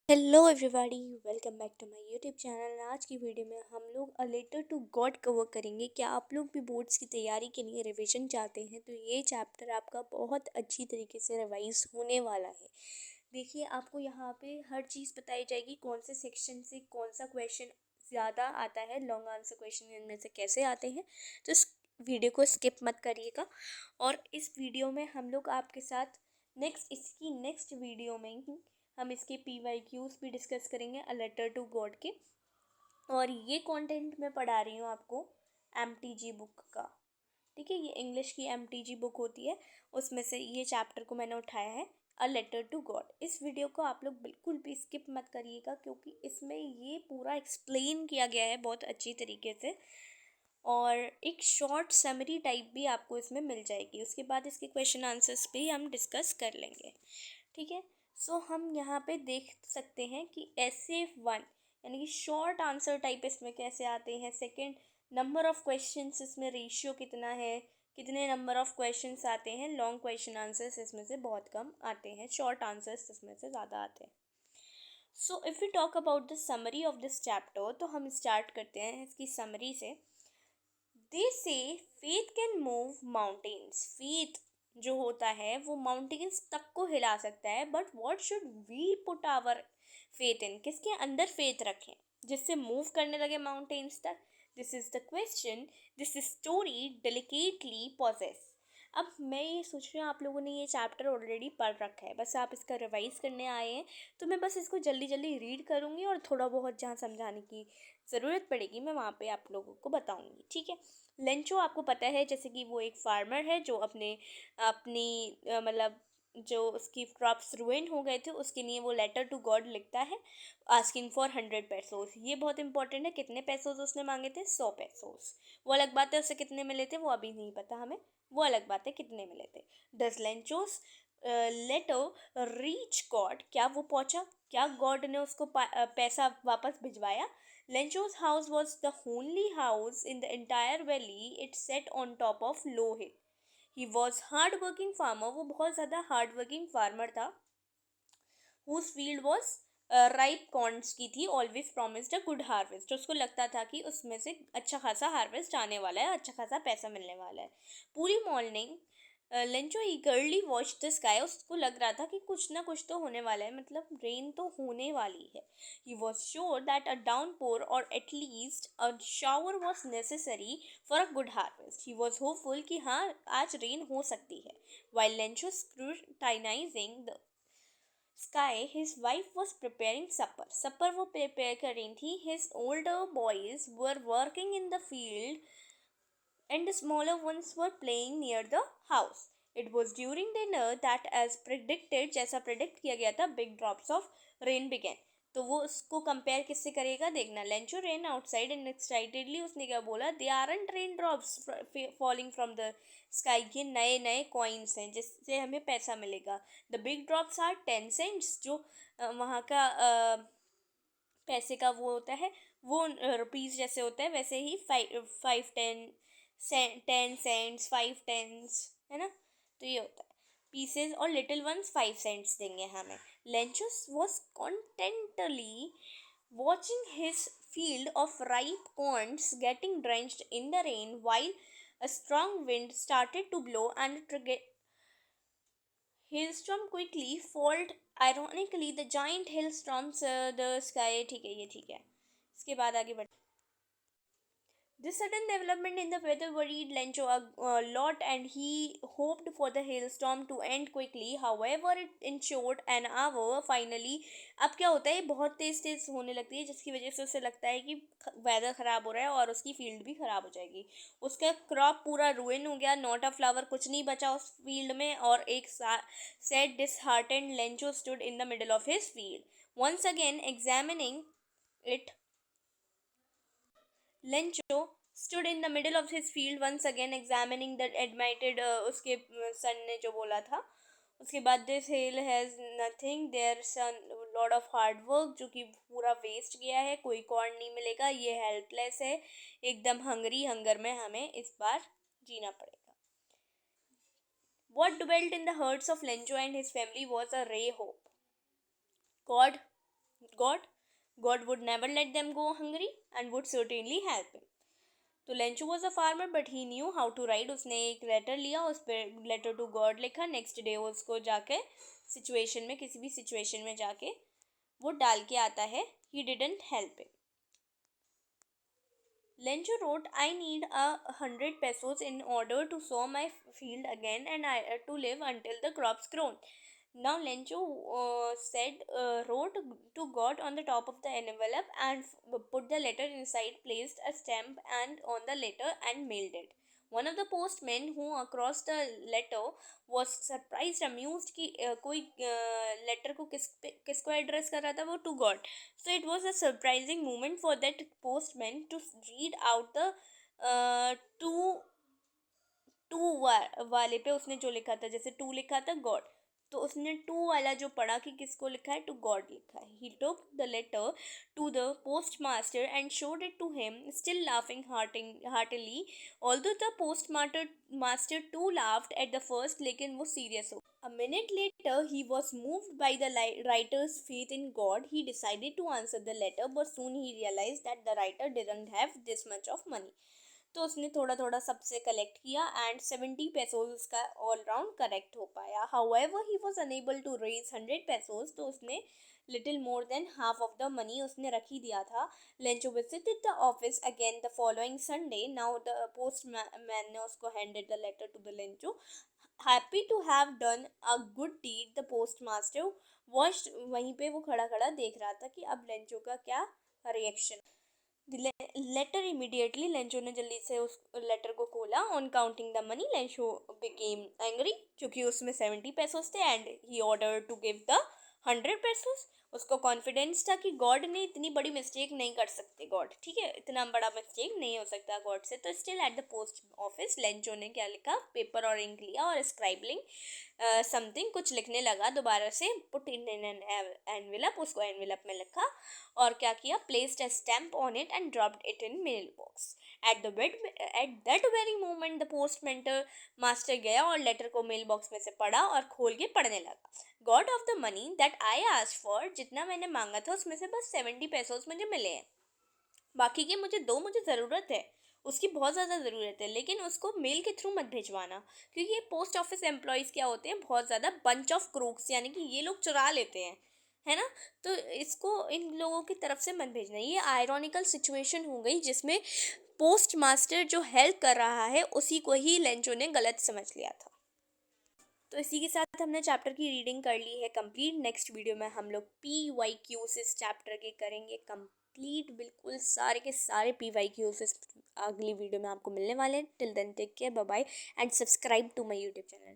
Hello everybody, welcome back to my YouTube channel. आज की video में हम लोग a letter to God cover करेंगे। क्या आप लोग भी बोर्ड्स की तैयारी के लिए रिवीजन चाहते हैं तो ये चैप्टर आपका बहुत अच्छी तरीके से रिवाइज होने वाला है। देखिए, आपको यहाँ पे हर चीज़ बताई जाएगी, कौन से सेक्शन से कौन सा क्वेश्चन ज़्यादा आता है, लॉन्ग आंसर क्वेश्चन इनमें से कैसे आते हैं। तो इस वीडियो को स्किप मत करिएगा। और इस वीडियो में हम लोग आपके साथ इसकी नेक्स्ट वीडियो में ही हम इसके PYQs भी डिस्कस करेंगे, अ लेटर टू गॉड के। और ये कंटेंट मैं पढ़ा रही हूँ आपको MTG बुक का। ठीक है, ये इंग्लिश की MTG बुक होती है, उसमें से ये चैप्टर को मैंने उठाया है, अ लेटर टू गॉड। इस वीडियो को आप लोग बिल्कुल भी स्किप मत करिएगा, क्योंकि इसमें ये पूरा एक्सप्लेन किया गया है बहुत अच्छी तरीके से। और एक शॉर्ट समरी टाइप भी आपको इसमें मिल जाएगी। उसके बाद इसके क्वेश्चन आंसर्स भी हम डिस्कस कर लेंगे। ठीक है। सो हम यहाँ पे देख सकते हैं कि SF1 यानी कि शॉर्ट आंसर टाइप इसमें कैसे आते हैं। सेकंड, नंबर ऑफ क्वेश्चंस, इसमें रेशियो कितना है, कितने नंबर ऑफ क्वेश्चंस आते हैं। लॉन्ग क्वेश्चन आंसर्स इसमें से बहुत कम आते हैं, शॉर्ट आंसर्स इसमें से ज़्यादा आते हैं। So if we talk about the summary of this chapter, तो हम स्टार्ट करते हैं इसकी समरी से। दे से faith can move mountains. Faith जो होता है वो माउंटेन्स तक को हिला सकता है। But what should we put our faith in, किसके अंदर फेथ रखें जिससे मूव करने लगे माउंटेन्स तक। This is the question this story delicately poses. अब मैं ये सोच रही हूँ, आप लोगों ने ये चैप्टर ऑलरेडी पढ़ रखा है, बस आप इसका रिवाइज करने आए हैं। तो मैं बस इसको जल्दी जल्दी रीड करूँगी और थोड़ा बहुत जहाँ समझाने की ज़रूरत पड़ेगी मैं वहाँ पे आप लोगों को बताऊँगी। ठीक है। लेंचो आपको पता है, जैसे कि वो एक फार्मर है जो अपनी मतलब जो उसकी क्रॉप्स रुइन हो गए थे, उसके लिए वो लेटर टू गॉड लिखता है, आस्किंग फॉर 100 पैसोस। ये बहुत इंपॉर्टेंट है, कितने पैसोस उसने मांगे थे, 100 पैसोस। वो अलग बात है, उसे कितने मिले थे वो अभी नहीं पता हमें, वो अलग बात है कितने मिले थे। डज लेंचोस लेटर रीच गॉड, क्या वो पहुंचा, क्या गॉड ने उसको पैसा वापस भिजवाया। Lencho's house was the only house in the entire valley. It sat on top of low hill. He was hard-working farmer. वो बहुत ज़्यादा hard-working farmer था. Whose field was ripe corns की थी. Always promised a good harvest. उसको लगता था कि उसमें से अच्छा खासा हार्वेस्ट आने वाला है, अच्छा खासा पैसा मिलने वाला है। पूरी morning Lencho ईगरली watch the sky. उसको लग रहा था कि कुछ ना कुछ तो होने वाला है, मतलब रेन तो होने वाली है। He was sure that a downpour or at least a shower was necessary for a good harvest. He was hopeful कि हाँ आज रेन हो सकती है। While Lencho scrutinizing the sky, his wife was preparing supper. Supper वो prepare कर रही थी. His older boys were working in the field and the smaller ones were playing near the house. It was during dinner that, as predicted, जैसा predict किया गया था, big drops of rain began. तो वो उसको कंपेयर किससे करेगा देखना। Lencho rain outside and excitedly उसने क्या बोला, they aren't rain drops falling from the sky. ये नए नए कॉइन्स हैं जिससे हमें पैसा मिलेगा। The big drops are 10 cents, जो वहाँ का पैसे का वो होता है, वो रुपीज़ जैसे होता है वैसे ही 10 सेंट्स, 5 टेंस, है ना। तो ये होता है पीसेज, और लिटिल वंस 5 सेंट्स देंगे हमें। लेंचुस was कॉन्टेंटली watching his field of ripe corns getting drenched in the rain while a strong wind started to blow and hailstorm quickly followed. Ironically, the giant hailstorms the sky. ठीक है, ये ठीक है। इसके बाद आगे बढ़। This sudden development in the weather worried Lencho a lot, and he hoped for the hailstorm to end quickly. However, it ensured an hour. Finally, अब क्या होता है, बहुत तेज़ तेज़ होने लगती है जिसकी वजह से उसे लगता है कि वेदर ख़राब हो रहा है और उसकी फील्ड भी ख़राब हो जाएगी। उसका क्रॉप पूरा रुइन हो गया, नॉट अ फ्लावर, कुछ नहीं बचा उस फील्ड में। और एक sad disheartened Lencho stood in the middle of his field, once again examining it. Lencho stood in the middle of his field once again examining the admitted उसके सन ने जो बोला था। उसके बाद this hill has nothing there son lot of hard work, जो कि पूरा वेस्ट गया है, कोई कॉर्न नहीं मिलेगा, ये हेल्पलेस है, एकदम हंगर में हमें इस बार जीना पड़ेगा। What dwelt in the hearts of Lencho and his family was a ray hope. God God would never let them go hungry and would certainly help him. तो Lencho was a farmer but he knew how to write. उसने एक letter लिया, उस पर letter to God लिखा. Next day वो उसको जाके सिचुएशन में, किसी भी सिचुएशन में जाके वो डाल के आता है. He didn't help him. Lencho wrote, I need 100 pesos in order to sow my field again and to live until the crop's grown. Now Lencho wrote to God on the top of the envelope and put the letter inside, placed a stamp and on the letter and mailed it. One of the postmen who across the letter was surprised, amused कि कोई letter को किसको address कर रहा था, वो to God. So it was a surprising moment for that postman to read out the to वाले पे उसने जो लिखा था, जैसे टू लिखा था गॉड, तो उसने टू वाला जो पढ़ा कि किसको लिखा है, टू गॉड लिखा है. He took the letter to the postmaster and showed it to him, still laughing heartily. Although the postmaster too laughed at the first, लेकिन वो सीरियस हो. A minute later, he was moved by the writer's faith in God. He decided to answer the letter, but soon he realized that the writer didn't have this much of money. तो उसने थोड़ा थोड़ा सबसे collect किया and 70 पेसोज उसका all round correct हो पाया. However he was unable to raise 100 pesos, तो उसने little more than half of the money उसने रख ही दिया था. Lencho visited the office again the following Sunday. Now the postman ने उसको handed the letter to the Lencho. Happy to have done a good deed, the postmaster watched. वहीं पे वो खड़ा खड़ा देख रहा था कि अब लेंचो का क्या रिएक्शन. लेटर इमीडिएटली, लेंचो ने जल्दी से उस लेटर को खोला. On counting the money, Lencho became angry क्योंकि उसमें 70 पेसोस थे and he order to give the 100 pesos. उसको कॉन्फिडेंस था कि गॉड ने इतनी बड़ी मिस्टेक नहीं कर सकते, गॉड ठीक है, इतना बड़ा मिस्टेक नहीं हो सकता गॉड से. तो still at the post office Lencho ने क्या लिखा, पेपर और इंक लिया और स्क्राइबलिंग समथिंग कुछ लिखने लगा दोबारा से. पुट इन एन एनवेलप, उसको एनवेलप में लिखा और क्या किया, placed a stamp on it and dropped it in mailbox. At that very moment the postmaster गया और लेटर को मेल बॉक्स में से पढ़ा और खोल के पढ़ने लगा. God of the money that I asked for, जितना मैंने मांगा था उसमें से बस 70 पेसोस मुझे मिले हैं, बाकी के मुझे ज़रूरत है, उसकी बहुत ज़्यादा ज़रूरत है, लेकिन उसको मेल के थ्रू मत भिजवाना क्योंकि ये पोस्ट ऑफिस एम्प्लॉयज़ क्या होते हैं, बहुत ज़्यादा बंच ऑफ क्रूक्स, यानी कि ये लोग चुरा लेते हैं, है ना. तो इसको इन लोगों की तरफ से मत भेजना. ये आयरॉनिकल सिचुएशन हो गई जिसमें पोस्ट मास्टर जो हेल्प कर रहा है उसी को ही लेंचो ने गलत समझ लिया था. तो इसी के साथ हमने चैप्टर की रीडिंग कर ली है कंप्लीट. नेक्स्ट वीडियो में हम लोग PYQs इस चैप्टर के करेंगे कंप्लीट, बिल्कुल सारे के सारे PYQs इस अगली वीडियो में आपको मिलने वाले हैं. Till then take care, bye bye and subscribe to my YouTube channel.